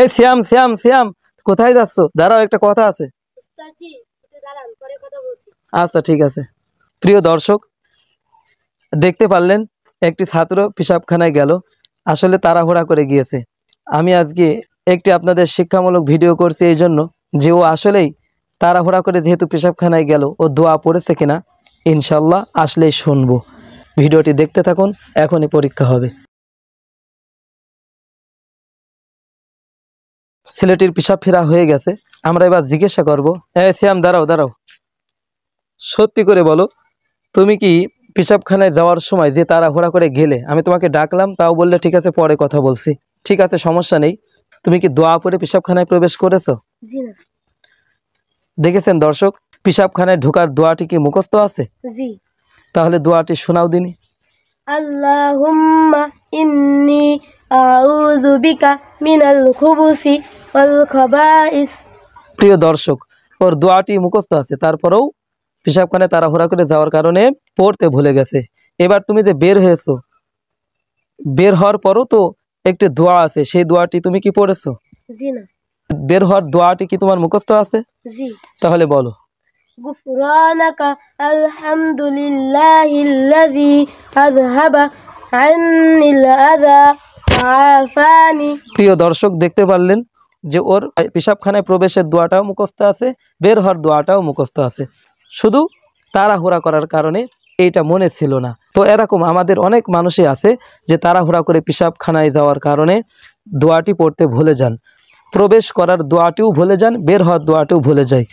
এই শ্যাম শ্যাম শ্যাম, কোথায় যাচ্ছ? দাঁড়াও, একটা কথা আছে। আচ্ছা ঠিক আছে। প্রিয় দর্শক, দেখতে পারলেন একটি ছাত্র পেশাবখানায় গেল, আসলে তাড়াহুড়া করে গিয়েছে। আমি আজকে একটি আপনাদের শিক্ষামূলক ভিডিও করছি এই জন্য যে ও আসলেই তাড়াহুড়া করে যেহেতু পেশাবখানায় গেল, ও দোয়া পড়েছে কিনা ইনশাল্লাহ আসলেই শুনবো। ভিডিওটি দেখতে থাকুন, এখনই পরীক্ষা হবে। ছেলেটির পেশাব ফেরা হয়ে গেছে, আমরা এবার জিজ্ঞাসা করবো। শ্যাম দাঁড়াও দাঁড়াও, সত্যি করে বলো, তুমি কি পেশাবখানায় যাওয়ার সময় যে তাড়াহুড়া করে গেলে, আমি তোমাকে ডাকলাম তাও বললে ঠিক আছে পরে কথা বলছি, ঠিক আছে সমস্যা নেই, তুমি কি দোয়া পড়ে পেশাবখানায় প্রবেশ করেছো? জি না। দেখেছেন দর্শক, পেশাবখানায় ঢোকার দোয়াটি কি মুখস্থ আছে? জি। তাহলে দোয়াটি শোনাও দিনি। আল্লাহুম্মা ইন্নী আউযু বিকা মিনাল খুবুসি ওয়াল খাবাইস। প্রিয় দর্শক, ওর দোয়াটি মুখস্থ আছে, তারপরেও পেশাবখানায় তাড়াহুড়া করে যাওয়ার কারণে পড়তে ভুলে গেছে। এবার তুমি যে বের হয়েছো, বের হওয়ার পরও তো একটি দোয়া আছে, সেই দোয়াটি তুমি কি পড়েছো? জি না। বের হওয়ার দোয়াটি কি তোমার মুখস্থ আছে? জি। তাহলে বলো। গুফরানাকা আলহামদুলিল্লাহিল্লাযী আযহাবা আন্নিল আযা আফানি। প্রিয় দর্শক, দেখতে পারলেন যে ওর পেশাবখানায় প্রবেশের দোয়াটাও মুখস্থ আছে, বের হওয়ার দোয়াটাও মুখস্থ আছে, শুধু তাড়াহুড়া করার কারণে এইটা মনে ছিল না। তো এরকম আমাদের অনেক মানুষই আছে যে তাড়াহুড়া করে পেশাবখানায় যাওয়ার কারণে দোয়াটি পড়তে ভুলে যান, প্রবেশ করার দোয়াটিও ভুলে যান, বের হওয়ার দোয়াটিও ভুলে যায়।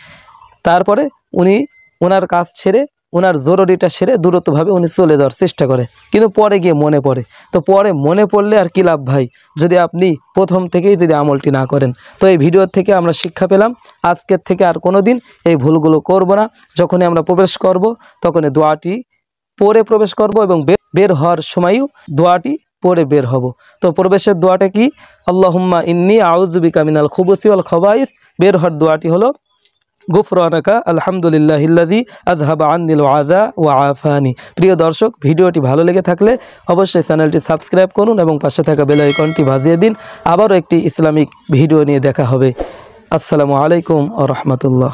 তারপরে উনি ওনার কাজ ছেড়ে, ওনার জরুরিটা সেরে দ্রুতভাবে উনি চলে যাওয়ার চেষ্টা করে, কিন্তু পরে গিয়ে মনে পড়ে। তো পরে মনে পড়লে আর কি লাভ ভাই, যদি আপনি প্রথম থেকেই যদি আমলটি না করেন। তো এই ভিডিও থেকে আমরা শিক্ষা পেলাম, আজকের থেকে আর কোনো দিন এই ভুলগুলো করব না। যখনই আমরা প্রবেশ করব তখনই দোয়াটি পড়ে প্রবেশ করব, এবং বের হওয়ার সময়ও দোয়াটি পড়ে বের হব। তো প্রবেশের দোয়াটা কি? আল্লাহুম্মা ইন্নী আউযু বিকা মিনাল খুবুসি ওয়াল খাবাইস। বের হওয়ার দোয়াটি হলো গুফরানাকা আলহামদুলিল্লাহিল্লাযী আযহাবা আন্নিল আযা ওয়া আফানি। প্রিয় দর্শক, ভিডিওটি ভালো লেগে থাকলে অবশ্যই চ্যানেলটি সাবস্ক্রাইব করুন এবং পাশে থাকা বেল আইকনটি বাজিয়ে দিন। আবারও একটি ইসলামিক ভিডিও নিয়ে দেখা হবে। আসসালামু আলাইকুম ওয়া রাহমাতুল্লাহ।